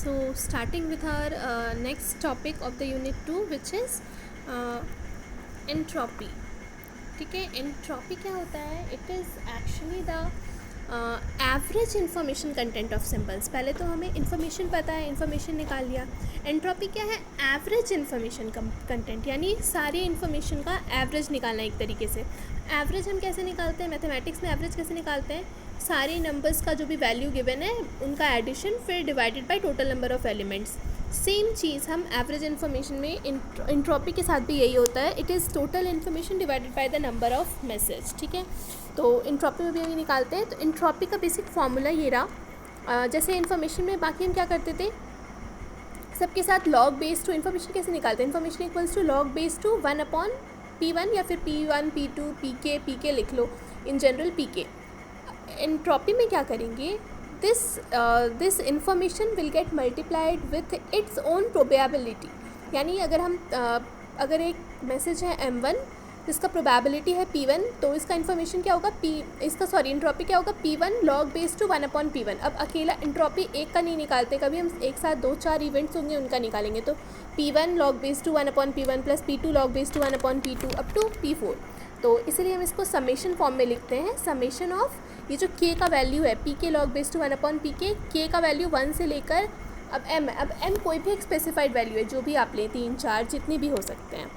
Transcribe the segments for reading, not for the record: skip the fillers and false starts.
So starting with our next topic of the unit 2, which is entropy. ठीक है, entropy क्या होता है? It is actually the average information content of symbols. पहले तो हमें इंफॉर्मेशन पता है, इंफॉर्मेशन निकाल लिया. एंट्रोपी क्या है? एवरेज इंफॉर्मेशन कंटेंट, यानी सारी इंफॉर्मेशन का एवरेज निकालना. एक तरीके से एवरेज हम कैसे निकालते हैं? मैथमेटिक्स में एवरेज कैसे निकालते हैं? सारे नंबर्स का जो भी वैल्यू गिवन है उनका एडिशन फिर divided by total number of elements. Same चीज़ हम एवरेज इन्फॉर्मेशन में एंट्रोपी के साथ भी यही होता है. It is total information divided by the number of message. ठीक है, तो एंट्रोपी में भी यही निकालते हैं. तो एंट्रोपी का बेसिक फार्मूला ये रहा. जैसे इन्फॉर्मेशन में बाकी हम क्या करते थे, सबके साथ लॉग बेस टू इन्फॉर्मेशन कैसे निकालते हैं? Information equals to log base two 1/P1 या फिर P1 P2 PK लिख लो, इन जनरल PK. एंट्रोपी में क्या करेंगे? This information will get multiplied with its own probability. यानी अगर एक मैसेज है M1 जिसका प्रोबेबिलिटी है P1, तो इसका इन्फॉर्मेशन क्या होगा? एंट्रोपी क्या होगा? P1 log base two 1/P1. अब अकेला एंट्रोपी एक का नहीं निकालते, कभी हम एक साथ 2-4 इवेंट्स होंगे उनका निकालेंगे. तो P1 log base two 1/P1 plus P2 log base two 1/P2 up to P4. तो इसलिए हम इसको समेशन फॉर्म में लिखते हैं. समेशन ऑफ ये जो K का वैल्यू है, P के log base two 1/PK, K का वैल्यू 1 से लेकर अब M कोई भी एक स्पेसिफाइड वैल्यू है, जो भी आप लें, 3-4 जितनी भी हो सकते हैं.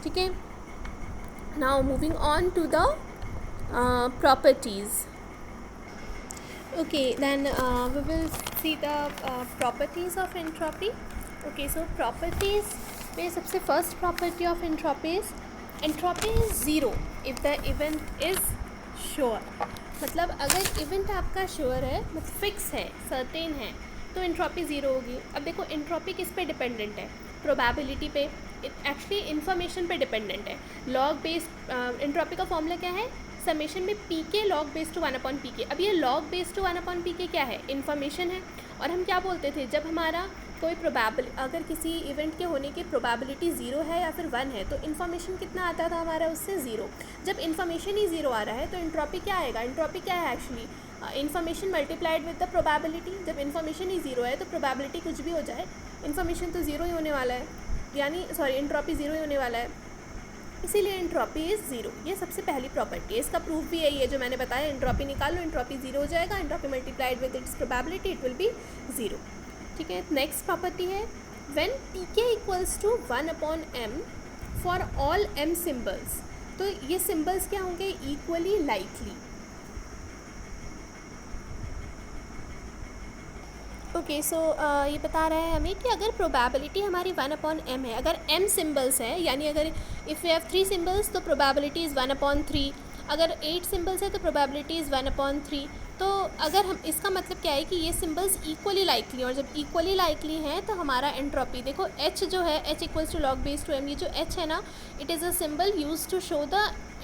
ठीक है, now moving on to the properties. Okay, then we will see the properties of entropy. Okay, so properties में सबसे first property of entropy is zero if the event is sure. मतलब अगर इवेंट आपका श्योर है, मतलब fix है, certain है, तो एंट्रोपी ज़ीरो होगी. अब देखो एंट्रोपी किस पे डिपेंडेंट है? प्रोबेबिलिटी पे, एक्चुअली इन्फॉर्मेशन पे डिपेंडेंट है. लॉग बेस्ड एंट्रोपी का फॉर्मूला क्या है? समेशन में PK log base two 1/PK. अब ये लॉग बेस टू 1/PK क्या है? इन्फॉर्मेशन है. और हम क्या बोलते थे, जब हमारा कोई अगर किसी इवेंट के होने की प्रोबेबिलिटी 0 है या फिर 1 है, तो इन्फॉर्मेशन कितना आता था हमारा उससे? 0. जब इन्फॉर्मेशन ही 0 आ रहा है तो एंट्रोपी क्या आएगा? एंट्रोपी क्या है actually? Information multiplied with the probability. जब इन्फॉर्मेशन ही 0 है तो प्रोबेबिलिटी कुछ भी हो जाए, इन्फॉर्मेशन तो 0 ही होने वाला है, यानी एंट्रोपी 0 ही होने वाला है. इसीलिए एंट्रोपी इज़ 0. ये सबसे पहली प्रॉपर्टी है. इसका प्रूफ भी यही है जो मैंने बताया. एंट्रोपी निकाल लो, एंट्रोपी 0 हो जाएगा. Entropy multiplied with its probability, it will be 0. ठीक है, नेक्स्ट प्रॉपर्टी है when PK equals to 1/M for all M symbols. तो ये सिम्बल्स क्या होंगे? Equally likely. ओके, सो ये बता रहा है हमें कि अगर प्रोबेबिलिटी हमारी 1/M है, अगर M सिम्बल्स है, यानी अगर इफ़ यू हैव 3 सिम्बल्स तो प्रोबेबिलिटी इज़ 1/3. अगर 8 सिम्बल्स है तो प्रोबेबिलिटी इज़ 1/3. तो अगर हम, इसका मतलब क्या है कि ये सिम्बल्स इक्वली लाइकली, और जब इक्वली लाइकली हैं तो हमारा एंट्रोपी देखो H जो है, H equals to log base two M. ये जो H है ना, it is a symbol use to show the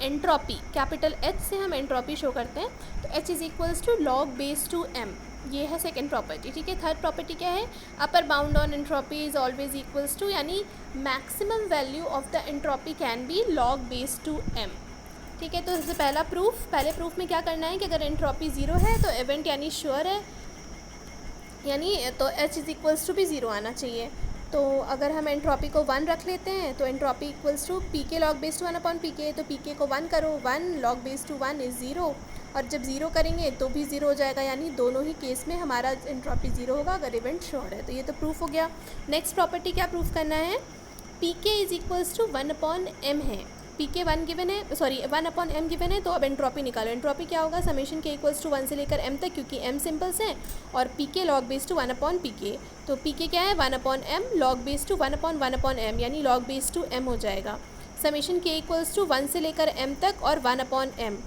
entropy. Capital H से हम एंट्रोपी शो करते हैं. तो H is equals to log base two M. ये है सेकेंड प्रॉपर्टी. ठीक है, थर्ड प्रॉपर्टी क्या है? Upper bound on entropy is always equals to, यानी maximum value of the entropy can be log base two M. ठीक है, तो सबसे पहले प्रूफ में क्या करना है कि अगर एंट्रोपी 0 है तो इवेंट यानी श्योर है, यानी तो H इज़ इक्वल्स टू भी 0 आना चाहिए. तो अगर हम एंट्रोपी को 1 रख लेते हैं तो entropy equals to PK log base two 1/PK. तो PK को 1 करो, 1 लॉग बेस टू 1 इज़ 0. और जब 0 करेंगे तो भी 0 हो जाएगा, यानी दोनों ही केस में हमारा एंट्रोपी 0 होगा अगर इवेंट श्योर है. तो ये तो प्रूफ हो गया. नेक्स्ट प्रॉपर्टी क्या प्रूफ करना है? PK is equals to 1/M है. PK 1 गिवन है, 1/M गिवन है. तो अब एंट्रोपी निकालो. एंट्रोपी क्या होगा? समेशन K इक्वल्स टू 1 से लेकर M तक, क्योंकि M सिम्पल्स हैं, और PK log base two 1/PK. तो PK क्या है? 1/M log base to 1/1/M, यानी लॉग बेस टू M हो जाएगा. समेशन K इक्वल्स टू 1 से लेकर M तक और 1/M.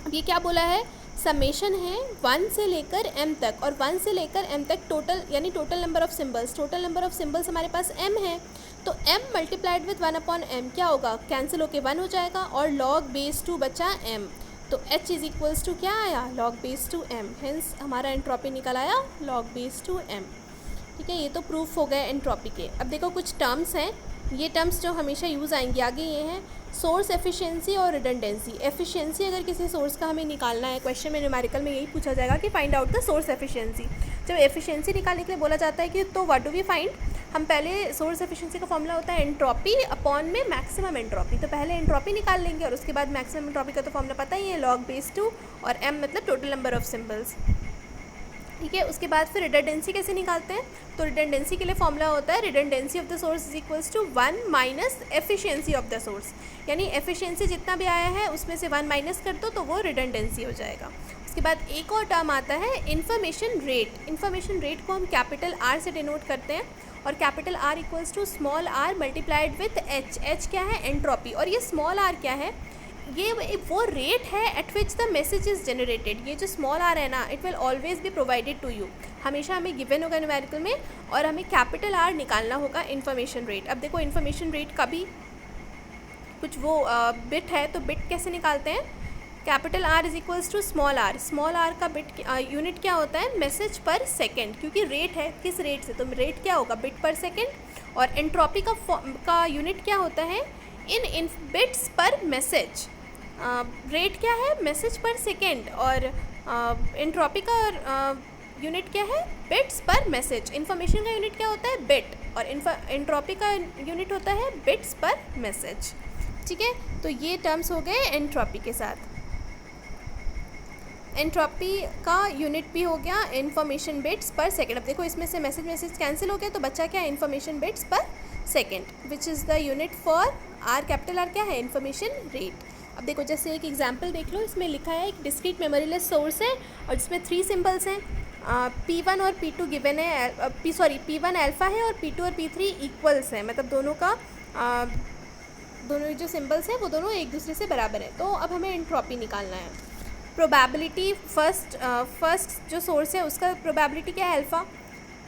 अब ये क्या बोला है? समेशन है 1 से लेकर M तक, और 1 से लेकर M तक टोटल, यानी total number of symbols. Total number of symbols हमारे पास M है, तो M मल्टीप्लाइड विथ 1/M क्या होगा? कैंसिल होके 1 हो जाएगा, और लॉग बेस टू बचा M. तो H इज़ इक्वल्स टू क्या आया? Log base two M. Hence हमारा एंट्रोपी निकल आया लॉग बेस टू M. ठीक है, ये तो प्रूफ हो गए एंट्रोपी के. अब देखो कुछ टर्म्स हैं, ये टर्म्स जो हमेशा यूज़ आएंगी आगे, ये हैं सोर्स एफिशिएंसी और रिडंडेंसी. एफिशिएंसी अगर किसी सोर्स का हमें निकालना है, क्वेश्चन में न्यूमेरिकल में यही पूछा जाएगा कि find out the source efficiency. जब एफिशिएंसी निकालने के लिए बोला जाता है कि तो व्हाट डू वी फाइंड, हम पहले सोर्स एफिशिएंसी का फॉर्मूला होता है एंट्रॉपी अपॉन में मैक्सिमम एंट्रॉपी, तो पहले एंट्रॉपी निकाल लेंगे और उसके बाद मैक्सिमम एंट्रॉपी का तो फॉर्मूला पता ही है, log बेस 2 और m मतलब टोटल नंबर ऑफ सिम्बल्स, ठीक है। उसके बाद फिर रिडंडेंसी कैसे निकालते हैं, तो रिडंडेंसी के लिए फॉर्मूला होता है redundancy of the source is equals to 1 minus efficiency of the source, यानी एफिशिएंसी जितना भी आया है उसमें से 1 माइनस कर दो तो वो रिडंडेंसी हो जाएगा। उसके बाद एक और टर्म आता है इन्फॉर्मेशन रेट। इन्फॉर्मेशन रेट को हम कैपिटल R से डिनोट करते हैं और capital R equals to small r multiplied with h। h क्या है, एंट्रॉपी, और ये स्मॉल r क्या है, ये वो रेट है at which the message is generated. ये जो स्मॉल आर है ना, it will always be provided to you, हमेशा हमें गिवन होगा न्यूमेरिकल में, और हमें कैपिटल आर निकालना होगा इन्फॉर्मेशन रेट। अब देखो इन्फॉर्मेशन रेट का भी कुछ वो बिट है, तो बिट कैसे निकालते हैं, capital R is equals to small R का बिट यूनिट क्या होता है, मैसेज पर सेकेंड, क्योंकि रेट है किस रेट से, तो रेट क्या होगा, बिट पर सेकेंड, और एंट्रॉपी का यूनिट क्या होता है, इन बिट्स पर मैसेज। रेट क्या है, मैसेज पर सेकेंड, और एंट्रॉपी का यूनिट क्या है, बिट्स पर मैसेज। इन्फॉर्मेशन का यूनिट क्या होता है, बिट, और एंट्रॉपी का यूनिट होता है बिट्स पर मैसेज, ठीक है। तो ये टर्म्स हो गए एंट्रॉपी के साथ। एंट्रॉपी का यूनिट भी हो गया इन्फॉर्मेशन बिट्स पर सेकेंड। अब देखो इसमें से मैसेज कैंसिल हो गया, तो बच्चा क्या है, information bits per second, which is the unit for R, capital R क्या है, इन्फॉर्मेशन रेट। अब देखो जैसे एक एग्जांपल देख लो, इसमें लिखा है एक डिस्क्रीट मेमोरीलेस सोर्स है और जिसमें 3 सिंबल्स हैं, P1 और P2 गिवन है, P1 अल्फ़ा है और P2 और P3 इक्वल्स हैं, मतलब दोनों का दोनों जो सिंबल्स हैं वो दोनों एक दूसरे से बराबर है। तो अब हमें एंट्रॉपी निकालना है। प्रोबेबिलिटी फर्स्ट जो सोर्स है उसका प्रोबेबिलिटी क्या है, अल्फ़ा,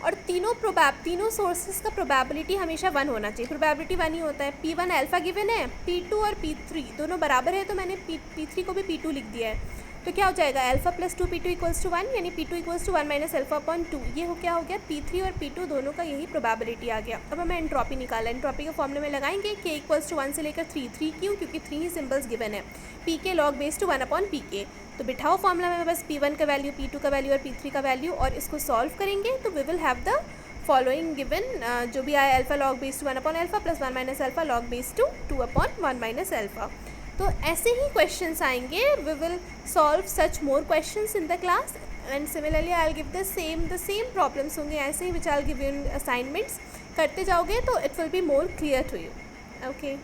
और तीनों सोर्सेज का प्रोबेबिलिटी हमेशा 1 होना चाहिए, प्रोबेबिलिटी 1 ही होता है। P1 अल्फ़ा गिवन है, P2 और P3 दोनों बराबर है, तो मैंने P3 को भी P2 लिख दिया है, तो क्या हो जाएगा, alpha plus 2P2 equals to 1, यानी P2 equals to 1 minus alpha upon 2। ये हो क्या हो गया, P3 और P2 दोनों का यही प्रोबेबिलिटी आ गया। अब हमें एंट्रॉपी निकाला, एंट्रॉपी के फॉर्मूले में लगाएंगे K इक्वल्स टू 1 से लेकर 3 क्यों, क्योंकि 3 ही सिम्बल्स गिवन है, Pk log base two 1 upon Pk। तो बिठाओ फॉर्मूला में बस P1 का वैल्यू, P2 का वैल्यू और P3 का वैल्यू, और इसको सॉल्व करेंगे तो we will have the following given, जो भी आया, alpha log base two 1 upon alpha plus 1 minus alpha log base two 2 upon 1 minus alpha. तो ऐसे ही क्वेश्चंस आएंगे, we will solve such more questions in the class, and similarly I will give the same problems होंगे ऐसे ही, which I will give you in assignments. करते जाओगे तो it will be more clear to you. Okay.